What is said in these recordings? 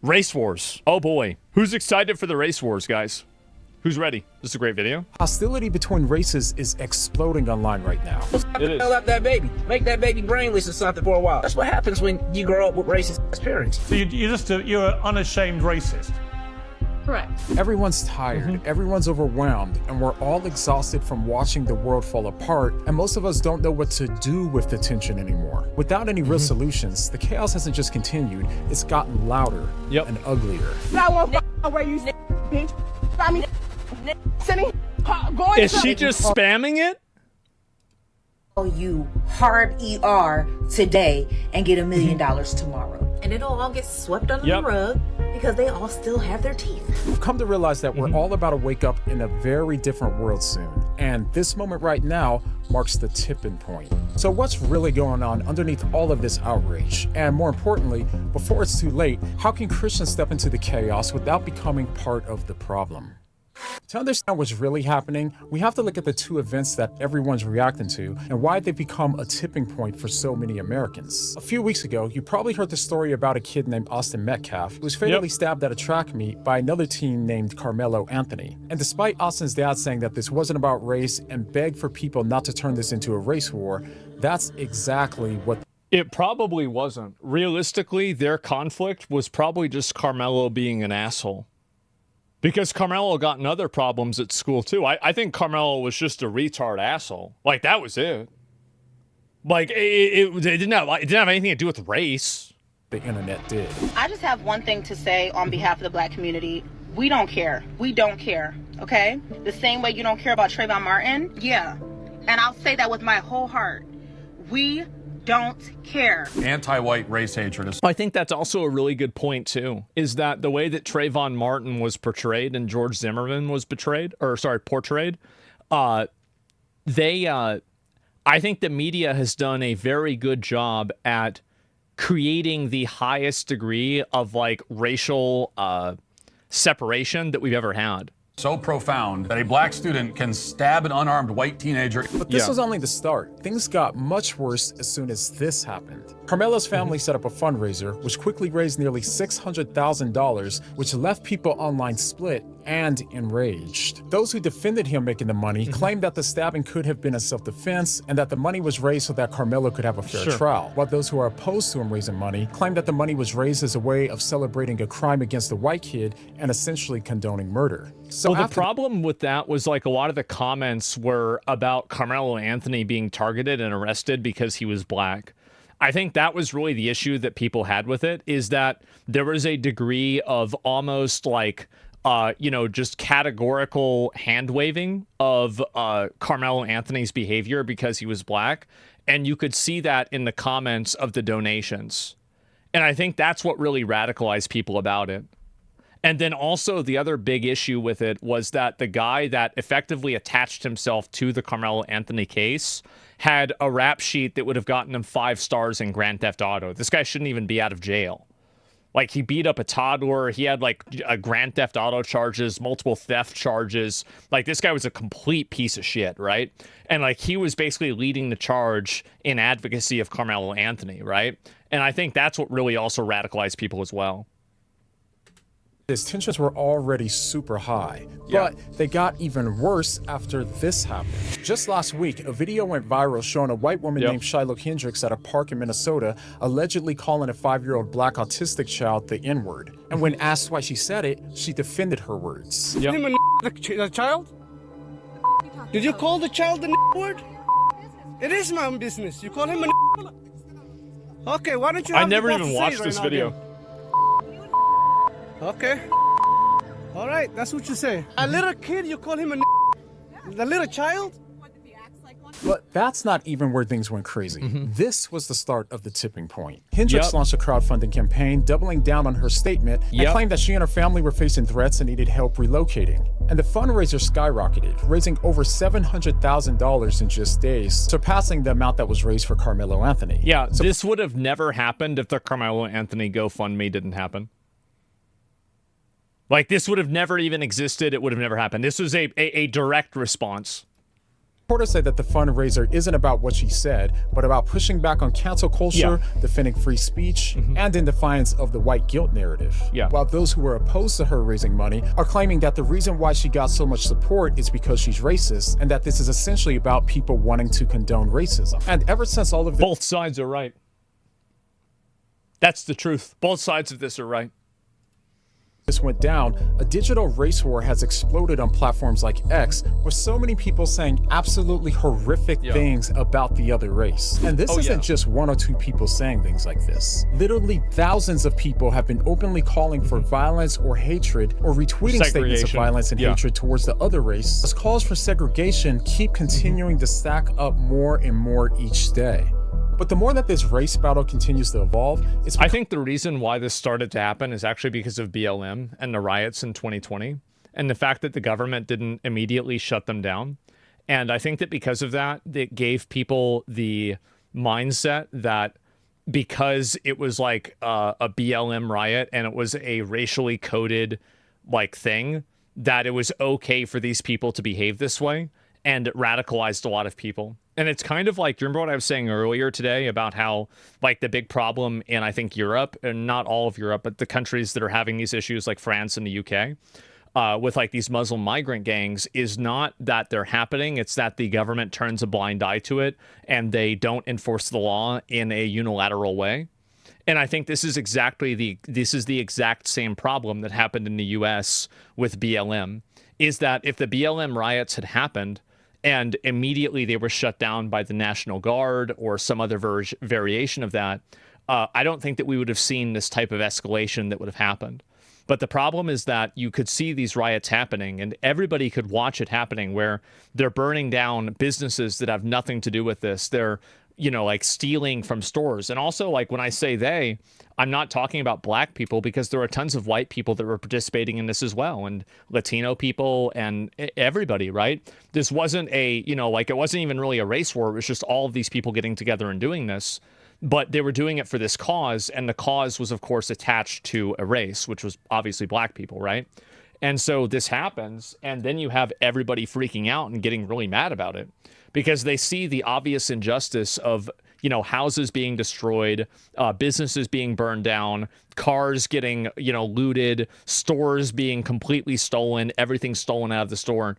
Race wars. Oh boy. Who's excited for the race wars, guys? Who's ready? This is a great video. Hostility between races is exploding online right now. It is. Up that baby. Make that baby brainless or something for a while. That's what happens when you grow up with racist parents. So you're an unashamed racist. Correct. Everyone's tired, everyone's overwhelmed, and we're all exhausted from watching the world fall apart, and most of us don't know what to do with the tension anymore. Without any real solutions, the chaos hasn't just continued, it's gotten louder and uglier. Is she just spamming it? You hard ER today and get $1 million tomorrow. And it'll all get swept under the rug because they all still have their teeth. We've come to realize that we're all about to wake up in a very different world soon. And this moment right now marks the tipping point. So what's really going on underneath all of this outrage? And more importantly, before it's too late, how can Christians step into the chaos without becoming part of the problem? To understand what's really happening, we have to look at the two events that everyone's reacting to and why they've become a tipping point for so many Americans. A few weeks ago, you probably heard the story about a kid named Austin Metcalf who was fatally stabbed at a track meet by another teen named Carmelo Anthony. And despite Austin's dad saying that this wasn't about race and begged for people not to turn this into a race war, that's exactly what It probably wasn't. Realistically, their conflict was probably just Carmelo being an asshole. Because Carmelo got in other problems at school, too. I think Carmelo was just a retard asshole. Like, that was it. Like, it didn't have anything to do with race. The internet did. I just have one thing to say on behalf of the black community. We don't care. We don't care, okay? The same way you don't care about Trayvon Martin, yeah. And I'll say that with my whole heart. We don't care. Anti-white race hatred is... I think that's also a really good point, too, is that the way that Trayvon Martin was portrayed and George Zimmerman was portrayed, I think the media has done a very good job at creating the highest degree of, like, racial separation that we've ever had. So profound that a black student can stab an unarmed white teenager. But this was only the start. Things got much worse as soon as this happened. Carmelo's family set up a fundraiser, which quickly raised nearly $600,000, which left people online split and enraged. Those who defended him making the money claimed that the stabbing could have been a self-defense and that the money was raised so that Carmelo could have a fair trial, while those who are opposed to him raising money claimed that the money was raised as a way of celebrating a crime against a white kid and essentially condoning murder. So well, the problem with that was, like, a lot of the comments were about Carmelo Anthony being targeted and arrested because he was black. I think that was really the issue that people had with it, is that there was a degree of almost like, just categorical hand-waving of Carmelo Anthony's behavior because he was black. And you could see that in the comments of the donations. And I think that's what really radicalized people about it. And then also the other big issue with it was that the guy that effectively attached himself to the Carmelo Anthony case had a rap sheet that would have gotten him 5 stars in Grand Theft Auto. This guy shouldn't even be out of jail. Like, he beat up a toddler. He had, like, a Grand Theft Auto charges, multiple theft charges. Like, this guy was a complete piece of shit, right? And, like, he was basically leading the charge in advocacy of Carmelo Anthony, right? And I think that's what really also radicalized people as well. His tensions were already super high, but they got even worse after this happened. Just last week, a video went viral showing a white woman named Shiloh Kendricks at a park in Minnesota allegedly calling a 5-year-old black autistic child the N-word. And when asked why she said it, she defended her words. The child? Did you call the child the N-word? It is my own business. You call him a Okay, why don't you I never even watched this video. Okay. All right, that's what you say. A little kid, you call him a the little child? But that's not even where things went crazy. This was the start of the tipping point. Hendricks launched a crowdfunding campaign, doubling down on her statement, and claimed that she and her family were facing threats and needed help relocating. And the fundraiser skyrocketed, raising over $700,000 in just days, surpassing the amount that was raised for Carmelo Anthony. Yeah, so this would have never happened if the Carmelo Anthony GoFundMe didn't happen. Like, this would have never even existed. It would have never happened. This was a direct response. Reporters say that the fundraiser isn't about what she said, but about pushing back on cancel culture, defending free speech, and in defiance of the white guilt narrative. While those who were opposed to her raising money are claiming that the reason why she got so much support is because she's racist, and that this is essentially about people wanting to condone racism. And ever since all of this— Both sides are right. That's the truth. Both sides of this are right. This went down, a digital race war has exploded on platforms like X, with so many people saying absolutely horrific things about the other race. And this isn't just one or two people saying things like this. Literally thousands of people have been openly calling for violence or hatred, or retweeting statements of violence and hatred towards the other race, as calls for segregation keep continuing to stack up more and more each day. But the more that this race battle continues to evolve, I think the reason why this started to happen is actually because of BLM and the riots in 2020, and the fact that the government didn't immediately shut them down. And I think that because of that, it gave people the mindset that because it was like a BLM riot and it was a racially coded like thing, that it was okay for these people to behave this way, and it radicalized a lot of people. And it's kind of like, do you remember what I was saying earlier today about how like the big problem in, I think, Europe, and not all of Europe, but the countries that are having these issues like France and the UK with like these Muslim migrant gangs is not that they're happening. It's that the government turns a blind eye to it and they don't enforce the law in a unilateral way. And I think this is the exact same problem that happened in the US with BLM, is that if the BLM riots had happened, and immediately they were shut down by the National Guard or some other variation of that, I don't think that we would have seen this type of escalation that would have happened. But the problem is that you could see these riots happening and everybody could watch it happening, where they're burning down businesses that have nothing to do with this. They're, you know, like stealing from stores. And also, like, when I say they, I'm not talking about black people, because there are tons of white people that were participating in this as well, and Latino people and everybody, right? This wasn't a, you know, like, it wasn't even really a race war. It was just all of these people getting together and doing this. But they were doing it for this cause, and the cause was, of course, attached to a race, which was obviously black people, right? And so this happens, and then you have everybody freaking out and getting really mad about it, because they see the obvious injustice of, you know, houses being destroyed, businesses being burned down, cars getting, you know, looted, stores being completely stolen, everything stolen out of the store,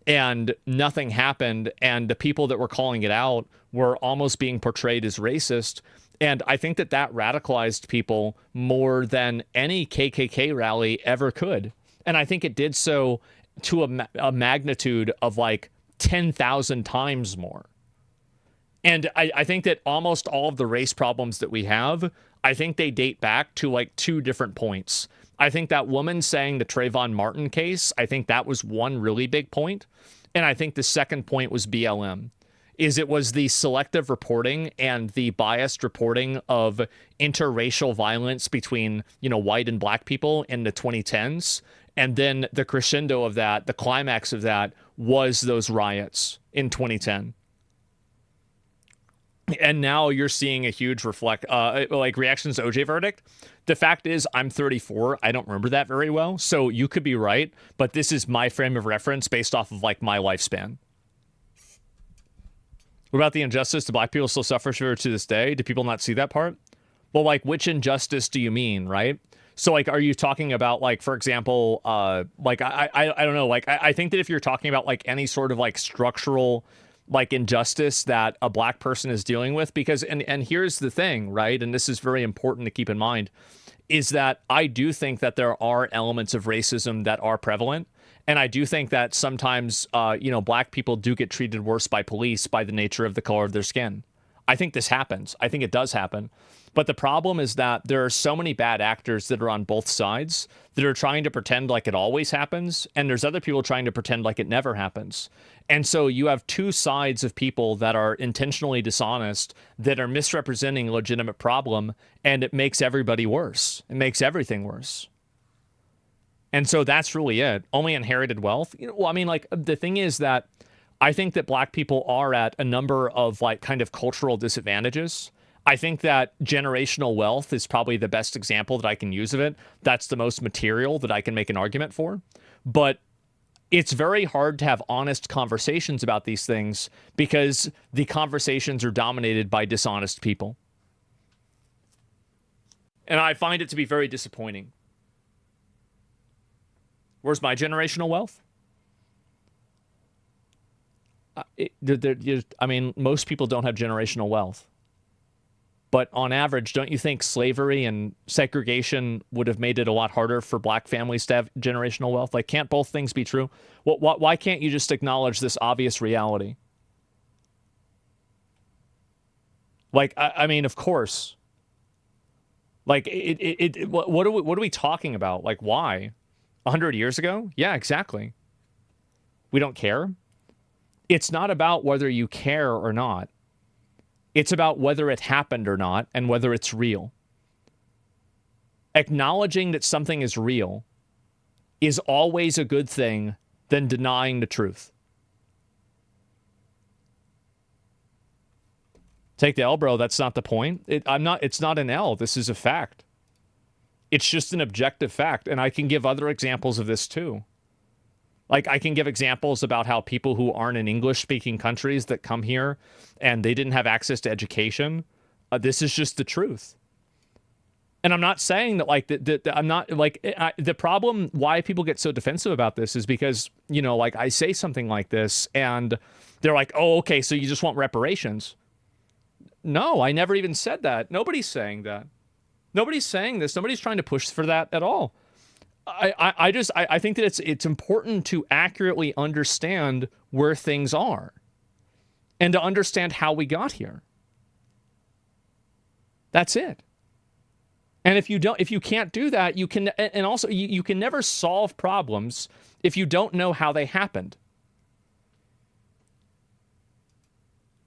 and nothing happened. And the people that were calling it out were almost being portrayed as racist. And I think that that radicalized people more than any KKK rally ever could. And I think it did so to a magnitude of like 10,000 times more. And I think that almost all of the race problems that we have, I think they date back to like two different points. I think that woman saying the Trayvon Martin case, I think that was one really big point. And I think the second point was BLM. It was the selective reporting and the biased reporting of interracial violence between, you know, white and black people in the 2010s. And then the crescendo of that, the climax of that, was those riots in 2010. And now you're seeing a huge reactions to OJ verdict. The fact is, I'm 34. I don't remember that very well. So you could be right, but this is my frame of reference based off of like my lifespan. What about the injustice? Do black people still suffer to this day? Do people not see that part? Well, like, which injustice do you mean, right? So, like, are you talking about, like, for example, like, I don't know, like, I think that if you're talking about, like, any sort of, like, structural, like, injustice that a black person is dealing with, because, and here's the thing, right, and this is very important to keep in mind, is that I do think that there are elements of racism that are prevalent, and I do think that sometimes, you know, black people do get treated worse by police by the nature of the color of their skin. I think this happens. I think it does happen. But the problem is that there are so many bad actors that are on both sides that are trying to pretend like it always happens, and there's other people trying to pretend like it never happens. And so you have two sides of people that are intentionally dishonest, that are misrepresenting a legitimate problem, and it makes everybody worse. It makes everything worse. And so that's really it. Only inherited wealth. You know, well, I mean, like, the thing is that I think that black people are at a number of like kind of cultural disadvantages. I think that generational wealth is probably the best example that I can use of it. That's the most material that I can make an argument for. But It's very hard to have honest conversations about these things because the conversations are dominated by dishonest people. And I find it to be very disappointing. Where's my generational wealth? I mean, most people don't have generational wealth. But on average, don't you think slavery and segregation would have made it a lot harder for black families to have generational wealth? Like, can't both things be true? Why can't you just acknowledge this obvious reality? Like, I mean, of course. Like, what are we talking about? Like, why? 100 years ago? Yeah, exactly. We don't care. It's not about whether you care or not. It's about whether it happened or not and whether it's real. Acknowledging that something is real is always a good thing than denying the truth. Take the L, bro. That's not the point. It's not an L. This is a fact. It's just an objective fact. And I can give other examples of this too. Like, I can give examples about how people who aren't in English-speaking countries that come here and they didn't have access to education, this is just the truth. And I'm not saying that, like, I'm not, like, the problem why people get so defensive about this is because, you know, like, I say something like this and they're like, oh, okay, so you just want reparations. No, I never even said that. Nobody's saying that. Nobody's saying this. Nobody's trying to push for that at all. I think that it's important to accurately understand where things are and to understand how we got here. That's it. And if you can't do that, you can, and also you can never solve problems if you don't know how they happened.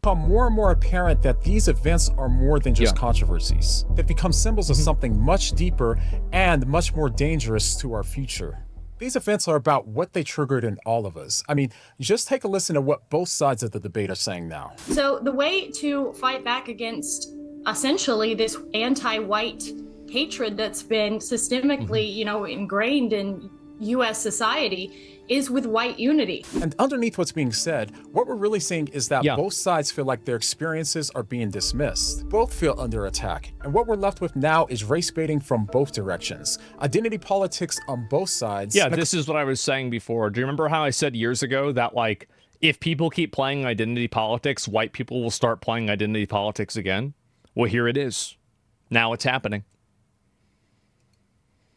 Become more and more apparent that these events are more than just controversies. They become symbols of something much deeper and much more dangerous to our future. These events are about what they triggered in all of us. I mean, just take a listen to what both sides of the debate are saying now. So the way to fight back against essentially this anti-white hatred that's been systemically, you know, ingrained in U.S. society is with white unity. And underneath what's being said, what we're really seeing is that both sides feel like their experiences are being dismissed. Both feel under attack. And what we're left with now is race baiting from both directions. Identity politics on both sides. Yeah, this is what I was saying before. Do you remember how I said years ago that, like, if people keep playing identity politics, white people will start playing identity politics again? Well, here it is. Now it's happening.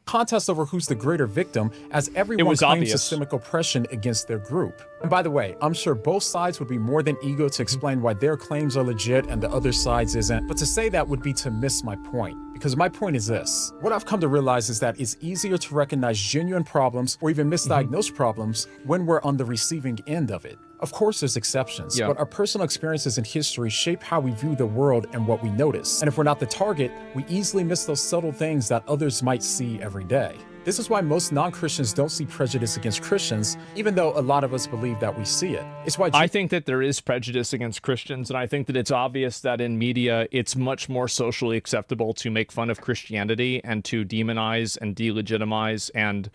Contest over who's the greater victim as everyone claims systemic oppression against their group. And by the way, I'm sure both sides would be more than eager to explain why their claims are legit and the other side's isn't, but to say that would be to miss my point. Because my point is this. What I've come to realize is that it's easier to recognize genuine problems or even misdiagnosed problems when we're on the receiving end of it. Of course, there's exceptions, but our personal experiences and history shape how we view the world and what we notice. And if we're not the target, we easily miss those subtle things that others might see every day. This is why most non-Christians don't see prejudice against Christians, even though a lot of us believe that we see it. It's why I think that there is prejudice against Christians, and I think that it's obvious that in media, it's much more socially acceptable to make fun of Christianity and to demonize and delegitimize and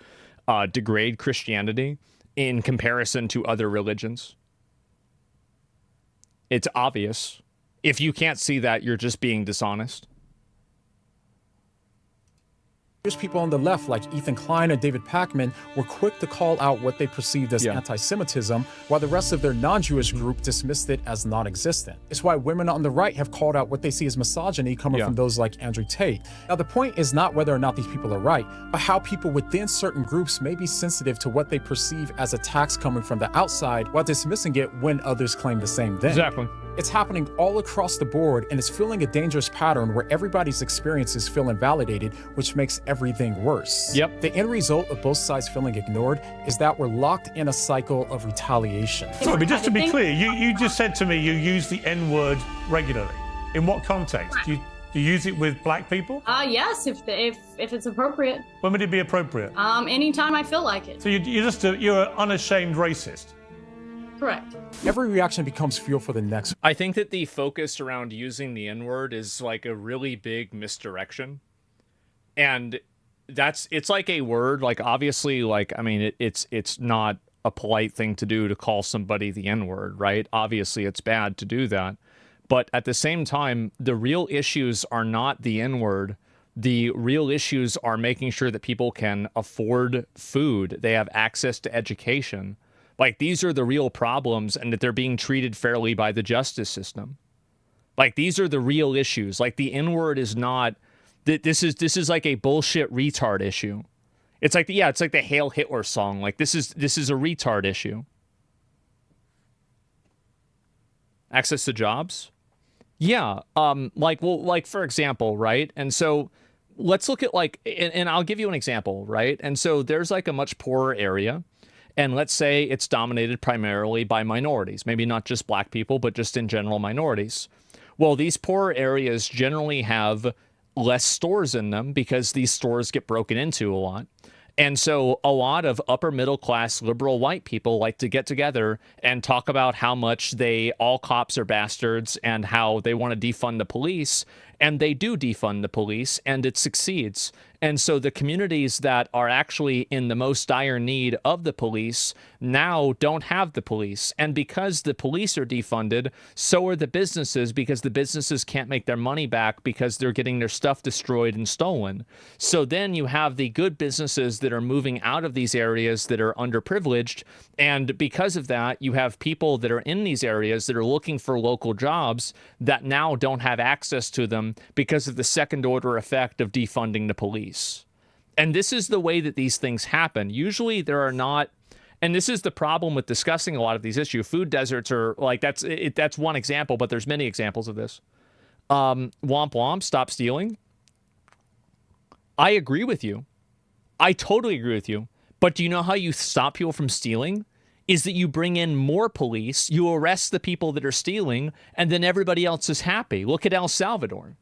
degrade Christianity in comparison to other religions. It's obvious. If you can't see that, you're just being dishonest. People on the left like Ethan Klein and David Pakman were quick to call out what they perceived as anti-Semitism, while the rest of their non-Jewish group dismissed it as non-existent. It's why women on the right have called out what they see as misogyny coming from those like Andrew Tate. Now, the point is not whether or not these people are right, but how people within certain groups may be sensitive to what they perceive as attacks coming from the outside while dismissing it when others claim the same thing. Exactly. It's happening all across the board, and it's fueling a dangerous pattern where everybody's experiences feel invalidated, which makes everything worse. Yep. The end result of both sides feeling ignored is that we're locked in a cycle of retaliation. Sorry, but just to be clear, you just said to me you use the N-word regularly. In what context? Do you use it with black people? Yes, if it's appropriate. When would it be appropriate? Anytime I feel like it. So you're an unashamed racist. Correct. Every reaction becomes fuel for the next. I think that the focus around using the N-word is like a really big misdirection. And it's like a word, like obviously, like, I mean, it's not a polite thing to do to call somebody the N-word, right? Obviously, it's bad to do that. But at the same time, the real issues are not the N-word. The real issues are making sure that people can afford food, they have access to education. Like, these are the real problems, and that they're being treated fairly by the justice system. Like, these are the real issues. Like, the N-word is not... This is like a bullshit retard issue. It's like the Hail Hitler song. Like, this is a retard issue. Access to jobs? Yeah. Like for example, right? And so let's look at and I'll give you an example, right? And so there's like a much poorer area, and let's say it's dominated primarily by minorities, maybe not just black people, but just in general minorities. Well, these poorer areas generally have less stores in them because these stores get broken into a lot. And so a lot of upper middle class liberal white people like to get together and talk about how much all cops are bastards and how they want to defund the police. And they do defund the police, and it succeeds. And so the communities that are actually in the most dire need of the police now don't have the police. And because the police are defunded, so are the businesses, because the businesses can't make their money back because they're getting their stuff destroyed and stolen. So then you have the good businesses that are moving out of these areas that are underprivileged. And because of that, you have people that are in these areas that are looking for local jobs that now don't have access to them because of the second order effect of defunding the police. And this is the way that these things happen. Usually there are not, and this is the problem with discussing a lot of these issues. Food deserts are like, that's one example, but there's many examples of this. Womp womp, stop stealing. I agree with you. I totally agree with you. But do you know how you stop people from stealing? Is that you bring in more police, you arrest the people that are stealing, and then everybody else is happy. Look at El Salvador.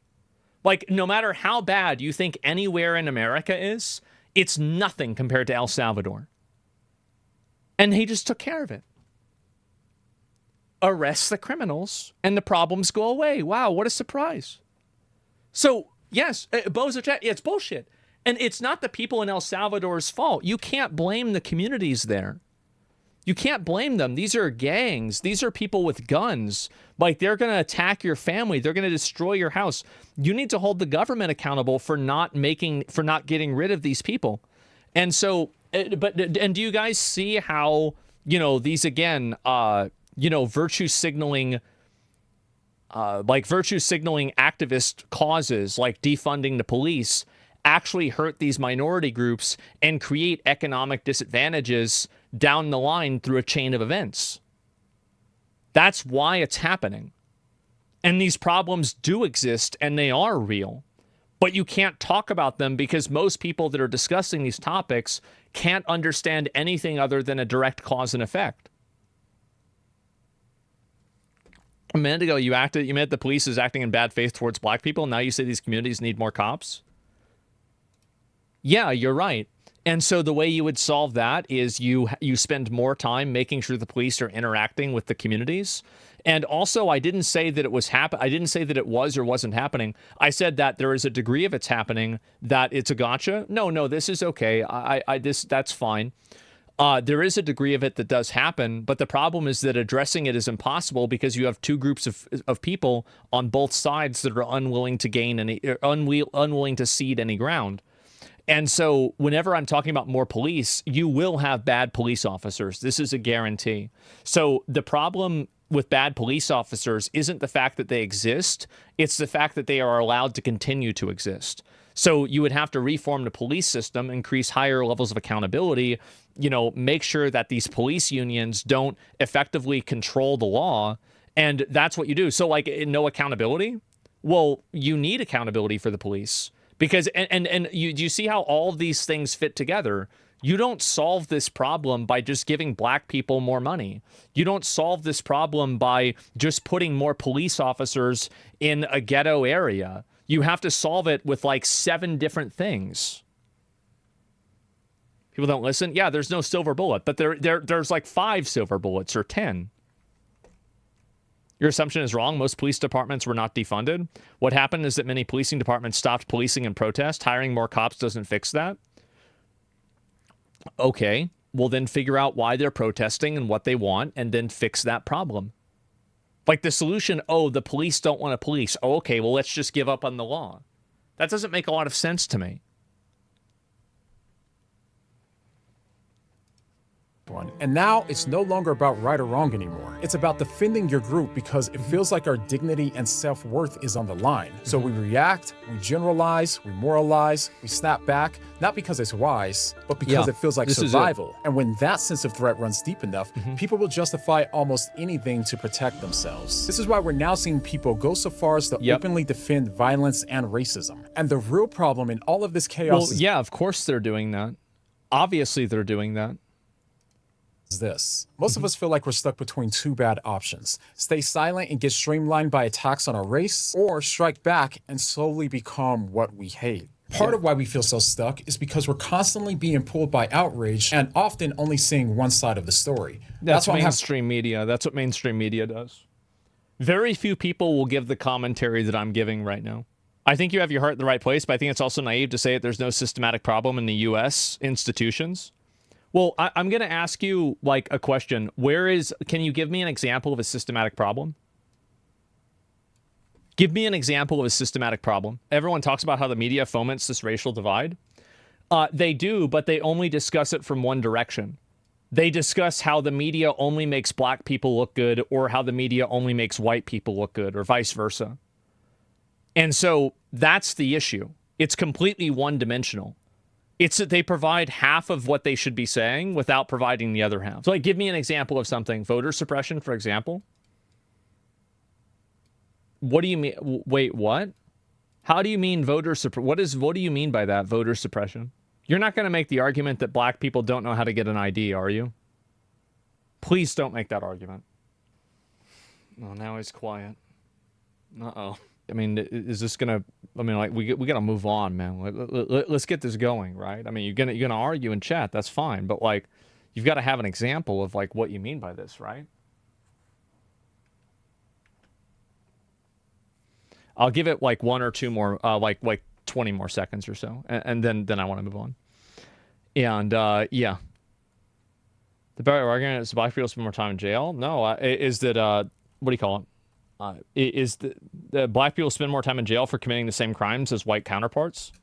Like, no matter how bad you think anywhere in America is, it's nothing compared to El Salvador. And he just took care of it. Arrest the criminals, and the problems go away. Wow, what a surprise. So, yes, it's bullshit. And it's not the people in El Salvador's fault. You can't blame the communities there. You can't blame them. These are gangs. These are people with guns. Like, they're going to attack your family. They're going to destroy your house. You need to hold the government accountable for not getting rid of these people. And so, and do you guys see how, these again, virtue signaling activist causes like defunding the police actually hurt these minority groups and create economic disadvantages down the line through a chain of events. That's why it's happening. And these problems do exist, and they are real. But you can't talk about them because most people that are discussing these topics can't understand anything other than a direct cause and effect. A minute ago, you meant the police is acting in bad faith towards black people. Now you say these communities need more cops? Yeah, you're right. And so the way you would solve that is you spend more time making sure the police are interacting with the communities. And also, I didn't say that it was I didn't say that it was or wasn't happening. I said that there is a degree of it's happening, that it's a gotcha. No, this is okay. That's fine. There is a degree of it that does happen, but the problem is that addressing it is impossible because you have two groups of people on both sides that are unwilling to cede any ground. And so whenever I'm talking about more police, you will have bad police officers. This is a guarantee. So the problem with bad police officers isn't the fact that they exist. It's the fact that they are allowed to continue to exist. So you would have to reform the police system, increase higher levels of accountability, make sure that these police unions don't effectively control the law. And that's what you do. So like no accountability? Well, you need accountability for the police. Because, and you see how all of these things fit together. You don't solve this problem by just giving black people more money. You don't solve this problem by just putting more police officers in a ghetto area. You have to solve it with like 7 different things. People don't listen. Yeah, there's no silver bullet, but there's like 5 silver bullets or 10. Your assumption is wrong. Most police departments were not defunded. What happened is that many policing departments stopped policing in protest. Hiring more cops doesn't fix that. Okay. will then figure out why they're protesting and what they want and then fix that problem. Like the solution, oh, the police don't want to police. Oh, okay, well, let's just give up on the law. That doesn't make a lot of sense to me. And now it's no longer about right or wrong anymore. It's about defending your group because it feels like our dignity and self-worth is on the line. So we react, we generalize, we moralize, we snap back, not because it's wise, but because it feels like survival. And when that sense of threat runs deep enough, people will justify almost anything to protect themselves. This is why we're now seeing people go so far as to openly defend violence and racism. And the real problem in all of this chaos is of course they're doing that. Obviously they're doing that. This. Most of us feel like we're stuck between two bad options. Stay silent and get streamlined by attacks on our race, or strike back and slowly become what we hate. Part of why we feel so stuck is because we're constantly being pulled by outrage and often only seeing one side of the story. That's mainstream media. That's what mainstream media does. Very few people will give the commentary that I'm giving right now. I think you have your heart in the right place, but I think it's also naive to say that there's no systematic problem in the U.S. institutions. Well, I'm going to ask you, like, a question. Can you give me an example of a systematic problem? Give me an example of a systematic problem. Everyone talks about how the media foments this racial divide. They do, but they only discuss it from one direction. They discuss how the media only makes black people look good or how the media only makes white people look good or vice versa. And so that's the issue. It's completely one-dimensional. It's that they provide half of what they should be saying without providing the other half. So, like, give me an example of something. Voter suppression, for example. What do you mean? Wait, what? How do you mean voter suppression? What do you mean by that, voter suppression? You're not going to make the argument that black people don't know how to get an ID, are you? Please don't make that argument. Oh, now he's quiet. Uh-oh. I mean, is this gonna? I mean, like we gotta move on, man. Let's get this going, right? I mean, you're gonna argue in chat, that's fine, but like, you've got to have an example of like what you mean by this, right? I'll give it like one or two more, like 20 more seconds or so, and then I want to move on. And yeah, the better argument is black people spend more time in jail. No, is that what do you call it? Is the black people spend more time in jail for committing the same crimes as white counterparts?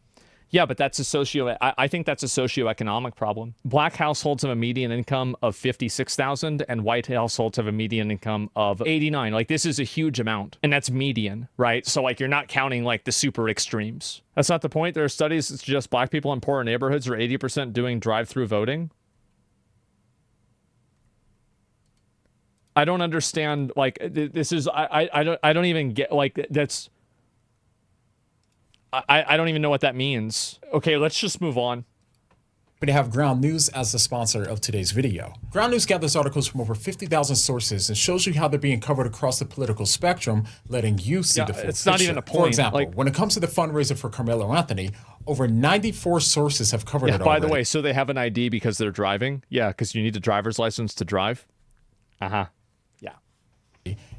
Yeah, but that's I think that's a socioeconomic problem. Black households have a median income of $56,000 and white households have a median income of $89,000. Like, this is a huge amount, and that's median, right? So like, you're not counting like the super extremes. That's not the point. There are studies that suggest black people in poorer neighborhoods are 80% doing drive-through voting. I don't understand, like, this is, I don't even get, like, that's, I don't even know what that means. Okay, let's just move on. We have Ground News as the sponsor of today's video. Ground News gathers articles from over 50,000 sources and shows you how they're being covered across the political spectrum, letting you see the full it's not picture. even a point. For example, when it comes to the fundraiser for Carmelo Anthony, over 94 sources have covered it already. By the way, so they have an ID because they're driving? Yeah, because you need a driver's license to drive? Uh-huh.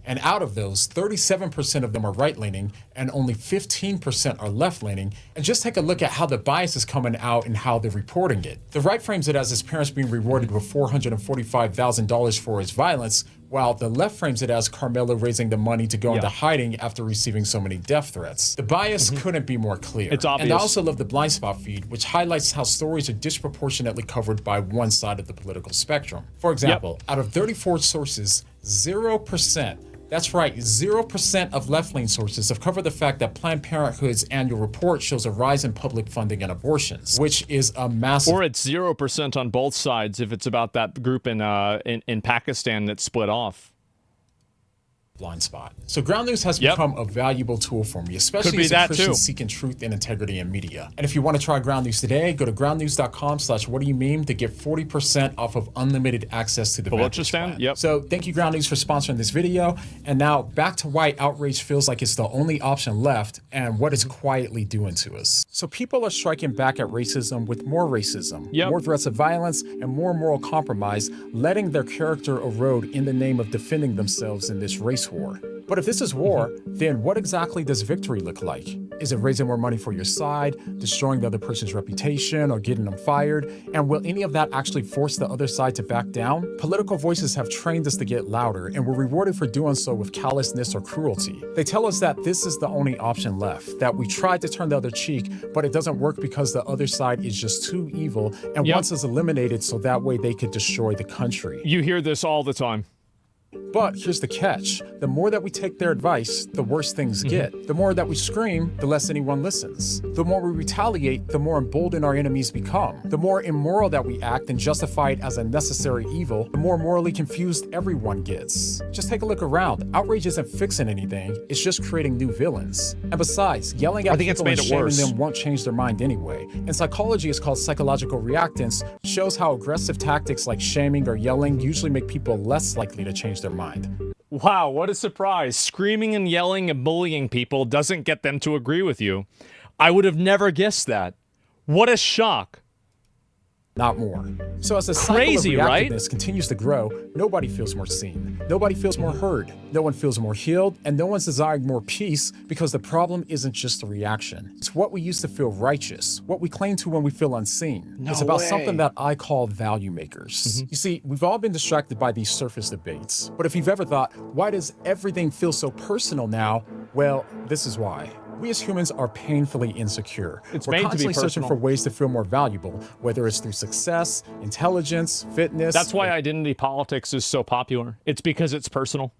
And out of those, 37% of them are right-leaning and only 15% are left-leaning. And just take a look at how the bias is coming out and how they're reporting it. The right frames it as his parents being rewarded with $445,000 for his violence, while the left frames it as Carmelo raising the money to go into hiding after receiving so many death threats. The bias couldn't be more clear. It's obvious. And I also love the blind spot feed, which highlights how stories are disproportionately covered by one side of the political spectrum. For example, out of 34 sources, 0%, that's right, 0% of left-leaning sources have covered the fact that Planned Parenthood's annual report shows a rise in public funding and abortions, which is a massive... Or it's 0% on both sides if it's about that group in Pakistan that split off. Blind spot. So Ground News has become a valuable tool for me, especially as a Christian seeking truth and integrity in media. And if you want to try Ground News today, go to groundnews.com/whatdoyoumeme to get 40% off of unlimited access to the Vantage plan. So thank you, Ground News, for sponsoring this video. And now back to why outrage feels like it's the only option left and what it's quietly doing to us. So people are striking back at racism with more racism, more threats of violence, and more moral compromise, letting their character erode in the name of defending themselves in this race war. But if this is war, then what exactly does victory look like? Is it raising more money for your side, destroying the other person's reputation, or getting them fired? And will any of that actually force the other side to back down? Political voices have trained us to get louder, and we're rewarded for doing so with callousness or cruelty. They tell us that this is the only option left, that we tried to turn the other cheek, but it doesn't work because the other side is just too evil and wants us eliminated so that way they could destroy the country. You hear this all the time. But here's the catch. The more that we take their advice, the worse things get. The more that we scream, the less anyone listens. The more we retaliate, the more emboldened our enemies become. The more immoral that we act and justify it as a necessary evil, the more morally confused everyone gets. Just take a look around. Outrage isn't fixing anything. It's just creating new villains. And besides, yelling at people and shaming them won't change their mind anyway. In psychology, it's called psychological reactance. It shows how aggressive tactics like shaming or yelling usually make people less likely to change their mind. Wow, what a surprise. Screaming and yelling and bullying people doesn't get them to agree with you. I would have never guessed that. What a shock. Not more. So as the cycle of reactiveness continues to grow, nobody feels more seen. Nobody feels more heard. No one feels more healed, and no one's desiring more peace because the problem isn't just a reaction. It's what we used to feel righteous, what we cling to when we feel unseen. It's about something that I call value makers. You see, we've all been distracted by these surface debates. But if you've ever thought, why does everything feel so personal now? Well, this is why. We as humans are painfully insecure. We're constantly searching for ways to feel more valuable, whether it's through success, intelligence, fitness. That's why identity politics is so popular. It's because it's personal.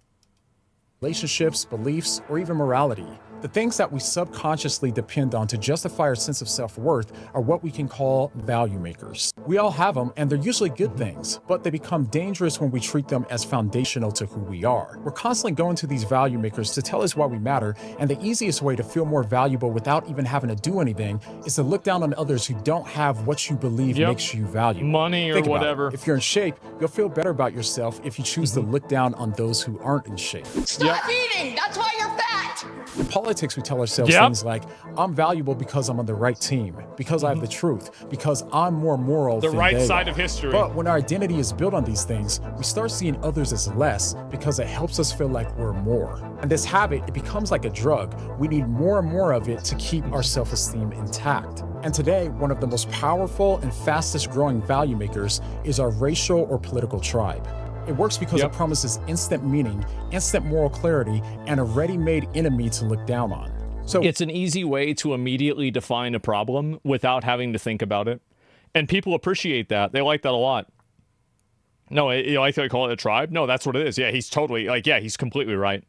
Relationships, beliefs, or even morality. The things that we subconsciously depend on to justify our sense of self-worth are what we can call value makers. We all have them, and they're usually good things, but they become dangerous when we treat them as foundational to who we are. We're constantly going to these value makers to tell us why we matter, and the easiest way to feel more valuable without even having to do anything is to look down on others who don't have what you believe makes you valuable. Money or whatever. If you're in shape, you'll feel better about yourself if you choose to look down on those who aren't in shape. Stop eating! That's why you're fat! In politics, we tell ourselves things like, I'm valuable because I'm on the right team, because I have the truth, because I'm more moral than right they side are. of history. But when our identity is built on these things, we start seeing others as less because it helps us feel like we're more. And this habit, it becomes like a drug. We need more and more of it to keep our self-esteem intact. And today, one of the most powerful and fastest growing value makers is our racial or political tribe. It works because it promises instant meaning, instant moral clarity, and a ready-made enemy to look down on. So it's an easy way to immediately define a problem without having to think about it. And people appreciate that. They like that a lot. No, you like to call it a tribe? No, that's what it is. Yeah, he's totally, he's completely right.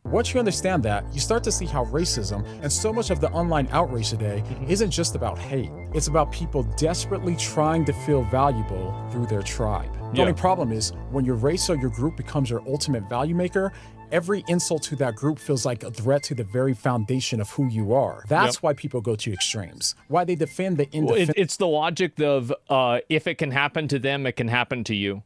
Once you understand that, you start to see how racism and so much of the online outrage today isn't just about hate. It's about people desperately trying to feel valuable through their tribe. The only problem is, when your race or your group becomes your ultimate value maker, every insult to that group feels like a threat to the very foundation of who you are. That's why people go to extremes. Why they defend the indefensible. It's the logic of, if it can happen to them, it can happen to you.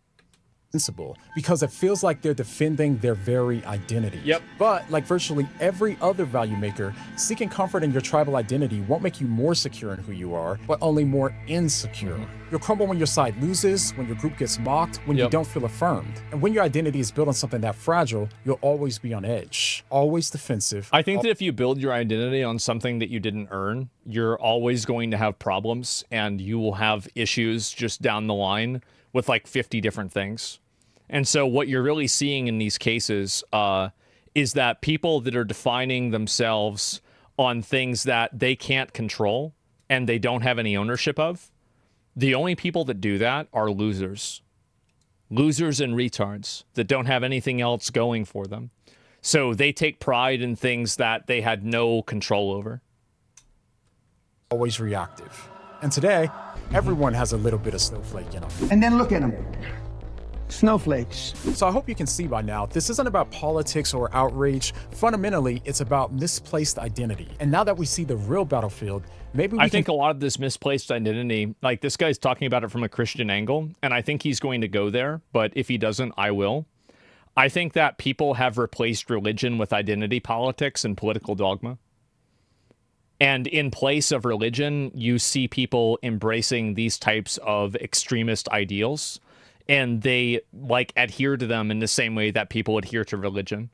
Because it feels like they're defending their very identity. But like virtually every other value maker, seeking comfort in your tribal identity won't make you more secure in who you are, but only more insecure. You'll crumble when your side loses, when your group gets mocked, when you don't feel affirmed. And when your identity is built on something that fragile, you'll always be on edge, always defensive. I think that if you build your identity on something that you didn't earn, you're always going to have problems, and you will have issues just down the line with like 50 different things. And so what you're really seeing in these cases is that people that are defining themselves on things that they can't control and they don't have any ownership of, the only people that do that are losers. Losers and retards that don't have anything else going for them. So they take pride in things that they had no control over. Always reactive. And today, everyone has a little bit of snowflake in them. And then look at them. Snowflakes. So I hope you can see by now, this isn't about politics or outrage. Fundamentally, it's about misplaced identity. And now that we see the real battlefield, maybe I think a lot of this misplaced identity, like this guy's talking about it from a Christian angle, and I think he's going to go there, but if he doesn't, I will. I think that people have replaced religion with identity politics and political dogma. And in place of religion, you see people embracing these types of extremist ideals. and they like adhere to them in the same way that people adhere to religion.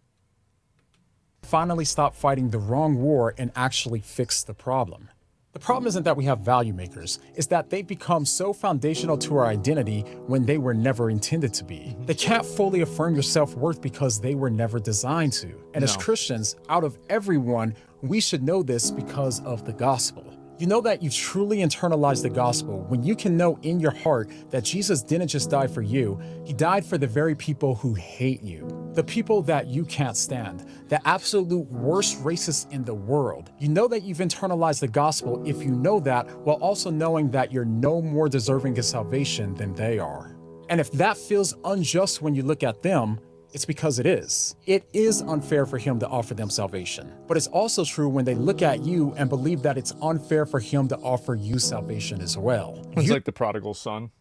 Finally stop fighting the wrong war and actually fix the problem. The problem isn't that we have value makers, it's that they become so foundational to our identity when they were never intended to be. They can't fully affirm your self-worth because they were never designed to. And as Christians, out of everyone, we should know this because of the gospel. You know that you truly internalize the gospel when you can know in your heart that Jesus didn't just die for you, he died for the very people who hate you, the people that you can't stand, the absolute worst racists in the world. You know that you've internalized the gospel if you know that, while also knowing that you're no more deserving of salvation than they are. And if that feels unjust when you look at them, it's because it is. It is unfair for him to offer them salvation. But it's also true when they look at you and believe that it's unfair for him to offer you salvation as well. It's like the prodigal son.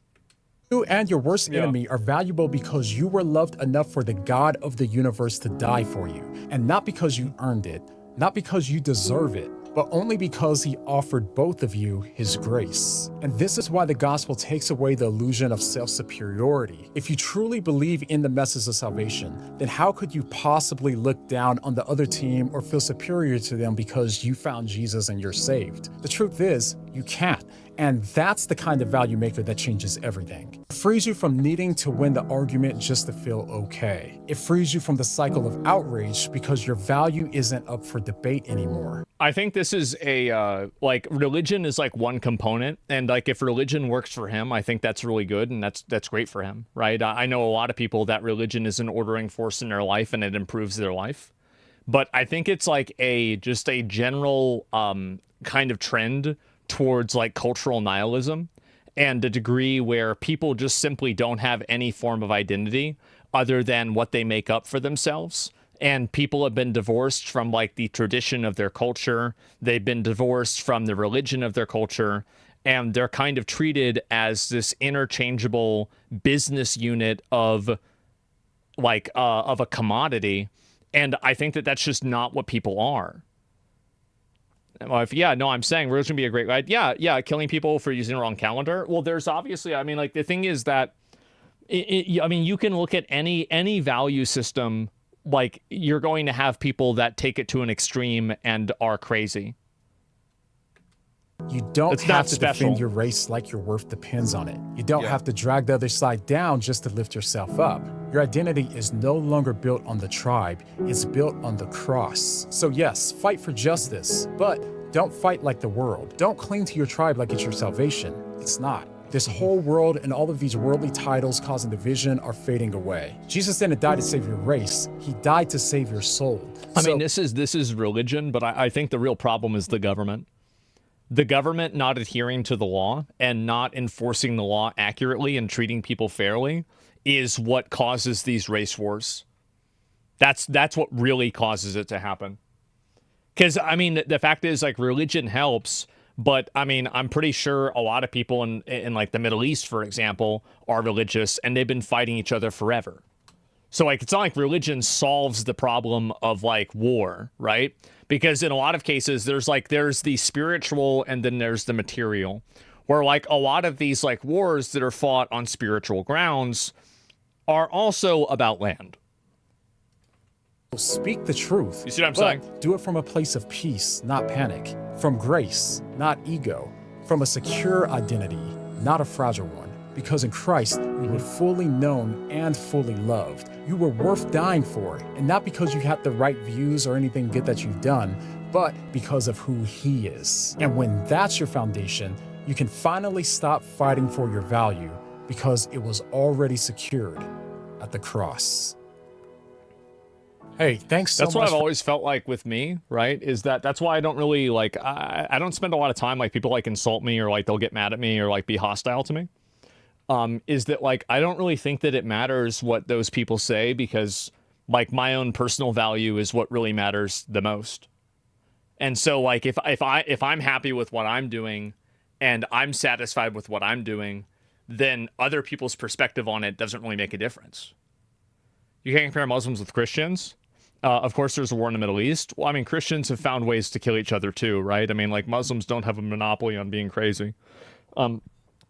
You and your worst enemy are valuable because you were loved enough for the God of the universe to die for you. And not because you earned it, not because you deserve it, but only because he offered both of you his grace. And this is why the gospel takes away the illusion of self-superiority. If you truly believe in the message of salvation, then how could you possibly look down on the other team or feel superior to them because you found Jesus and you're saved? The truth is, you can't. And that's the kind of value maker that changes everything. It frees you from needing to win the argument just to feel okay. It frees you from the cycle of outrage because your value isn't up for debate anymore. I think this is a, like, religion is like one component, and like if religion works for him, I think that's really good, and that's great for him, right? I know a lot of people that religion is an ordering force in their life and it improves their life. But I think it's like just a general kind of trend towards like cultural nihilism and a degree where people just simply don't have any form of identity other than what they make up for themselves. And people have been divorced from like the tradition of their culture. They've been divorced from the religion of their culture. And they're kind of treated as this interchangeable business unit of like of a commodity. And I think that that's just not what people are. Well, I'm saying religion would be a great guide. Yeah, killing people for using the wrong calendar. Well, there's obviously, I mean, like the thing is that, I mean, you can look at any value system, like you're going to have people that take it to an extreme and are crazy. You don't have to defend your race like your worth depends on it. You don't have to drag the other side down just to lift yourself up. Your identity is no longer built on the tribe, it's built on the cross. So yes, fight for justice, but don't fight like the world. Don't cling to your tribe like it's your salvation. It's not. This whole world and all of these worldly titles causing division are fading away. Jesus didn't die to save your race, he died to save your soul. I mean, this is religion, but I think the real problem is the government. The government not adhering to the law and not enforcing the law accurately and treating people fairly is what causes these race wars. That's what really causes it to happen. Because, I mean, the fact is, like, religion helps, but, I mean, I'm pretty sure a lot of people in like, the Middle East, for example, are religious, and they've been fighting each other forever. So, like, it's not like religion solves the problem of, like, war, right? Because in a lot of cases, there's the spiritual and then there's the material. Where, like, a lot of these, like, wars that are fought on spiritual grounds are also about land. Speak the truth. You see what I'm saying? Do it from a place of peace, not panic. From grace, not ego. From a secure identity, not a fragile one. Because in Christ, you were fully known and fully loved. You were worth dying for, and not because you had the right views or anything good that you've done, but because of who he is. And when that's your foundation, you can finally stop fighting for your value because it was already secured at the cross. Hey, thanks so much. That's what I've always felt like with me, right? Is that's why I don't really like, I don't spend a lot of time, like people like insult me or like they'll get mad at me or like be hostile to me. Is that like, I don't really think that it matters what those people say because like my own personal value is what really matters the most. And so like, if I'm happy with what I'm doing and I'm satisfied with what I'm doing, then other people's perspective on it doesn't really make a difference. You can't compare Muslims with Christians. Of course, there's a war in the Middle East. Well, I mean, Christians have found ways to kill each other too, right? I mean, like Muslims don't have a monopoly on being crazy. You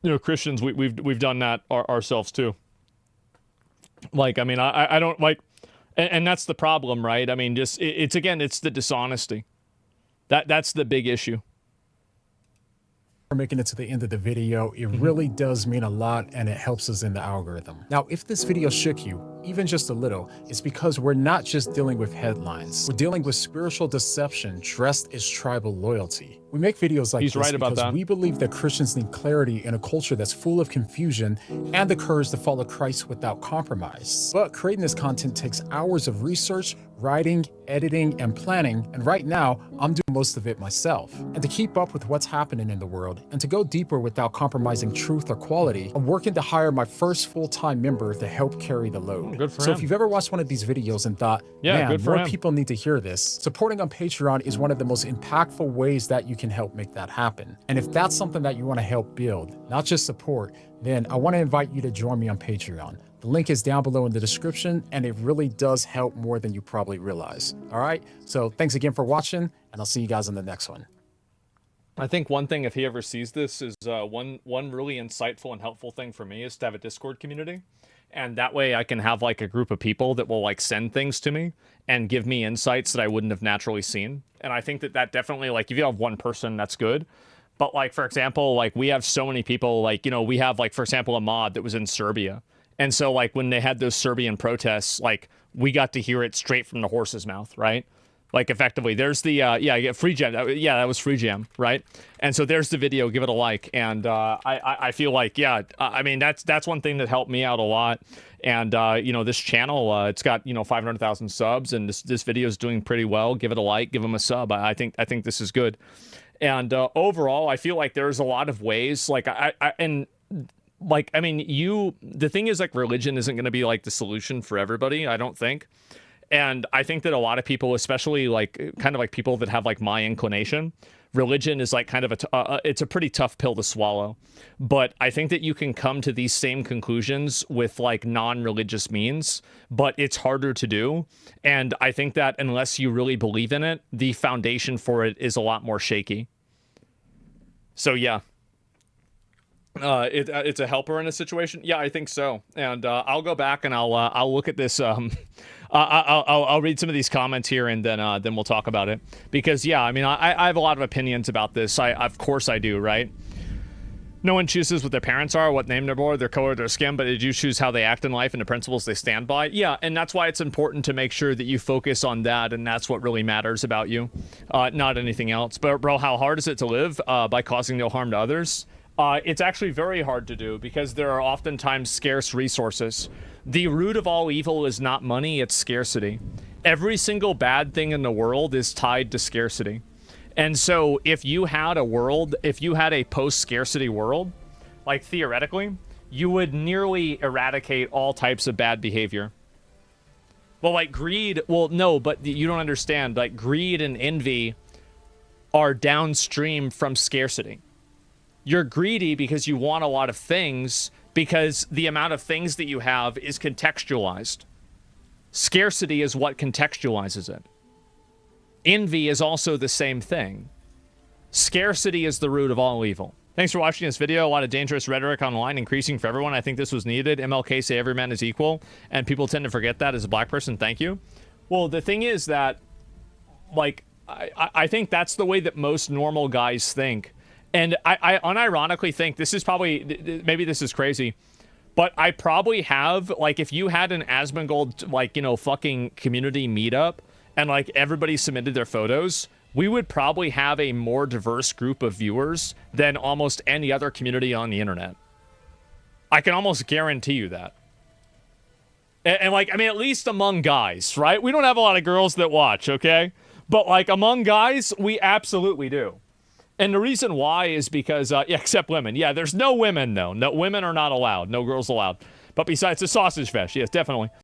know, Christians, we've done that ourselves too. Like, I mean, I don't like, and that's the problem, right? I mean, just it's again, it's the dishonesty. That's the big issue. For making it to the end of the video. It really does mean a lot, and it helps us in the algorithm. Now, if this video shook you, even just a little, it's because we're not just dealing with headlines. We're dealing with spiritual deception dressed as tribal loyalty. We make videos like this because we believe that Christians need clarity in a culture that's full of confusion and the courage to follow Christ without compromise. But creating this content takes hours of research, writing, editing, and planning, and right now, I'm doing most of it myself. And to keep up with what's happening in the world, and to go deeper without compromising truth or quality, I'm working to hire my first full-time member to help carry the load. Good for So him. if you've ever watched one of these videos and thought, man, more people need to hear this, supporting on Patreon is one of the most impactful ways that you can help make that happen. And if that's something that you want to help build, not just support, then I want to invite you to join me on Patreon. The link is down below in the description, and it really does help more than you probably realize. All right, so thanks again for watching, and I'll see you guys in the next one. I think one thing, if he ever sees this, is one really insightful and helpful thing for me is to have a Discord community. And that way I can have like a group of people that will like send things to me and give me insights that I wouldn't have naturally seen. And I think that definitely, like, if you have one person, that's good. But like, for example, like we have so many people, like, you know, we have like, for example, a mod that was in Serbia. And so like when they had those Serbian protests, like we got to hear it straight from the horse's mouth, right? Like effectively, there's the, Free Jam. Yeah, that was Free Jam, right? And so there's the video, give it a like. And I feel like, I mean, that's one thing that helped me out a lot. And, you know, this channel, it's got, 500,000 subs, and this video is doing pretty well. Give it a like, give them a sub. I think this is good. And overall, I feel like there's a lot of ways, like, the thing is, like, religion isn't going to be like the solution for everybody, I don't think. And I think that a lot of people, especially like kind of like people that have like my inclination, religion is like kind of it's a pretty tough pill to swallow. But I think that you can come to these same conclusions with like non-religious means, but it's harder to do. And I think that unless you really believe in it, the foundation for it is a lot more shaky. So yeah. It's a helper in a situation. Yeah, I think so. And I'll go back and I'll look at this. I'll read some of these comments here, and then we'll talk about it. Because yeah, I mean, I have a lot of opinions about this. Of course I do, right? No one chooses what their parents are, what name they're born, their color, their skin, but they do choose how they act in life and the principles they stand by. Yeah, and that's why it's important to make sure that you focus on that, and that's what really matters about you, not anything else. But bro, how hard is it to live by causing no harm to others? It's actually very hard to do because there are oftentimes scarce resources. The root of all evil is not money, it's scarcity. Every single bad thing in the world is tied to scarcity. And so if you had a post-scarcity world, like theoretically, you would nearly eradicate all types of bad behavior. Well, like greed, well, no, but you don't understand. Like greed and envy are downstream from scarcity. You're greedy because you want a lot of things, because the amount of things that you have is contextualized. Scarcity is what contextualizes it. Envy is also the same thing. Scarcity is the root of all evil. Thanks for watching this video. A lot of dangerous rhetoric online, increasing for everyone. I think this was needed. MLK say every man is equal, and people tend to forget that as a black person. Thank you. Well, the thing is that, like, I think that's the way that most normal guys think. And I unironically think this is probably, maybe this is crazy, but I probably have, like, if you had an Asmongold, like, fucking community meetup and, like, everybody submitted their photos, we would probably have a more diverse group of viewers than almost any other community on the internet. I can almost guarantee you that. And like, I mean, at least among guys, right? We don't have a lot of girls that watch, okay? But, like, among guys, we absolutely do. And the reason why is because, yeah, except women. Yeah, there's no women, though. No, women are not allowed. No girls allowed. But besides the sausage fest, yes, definitely.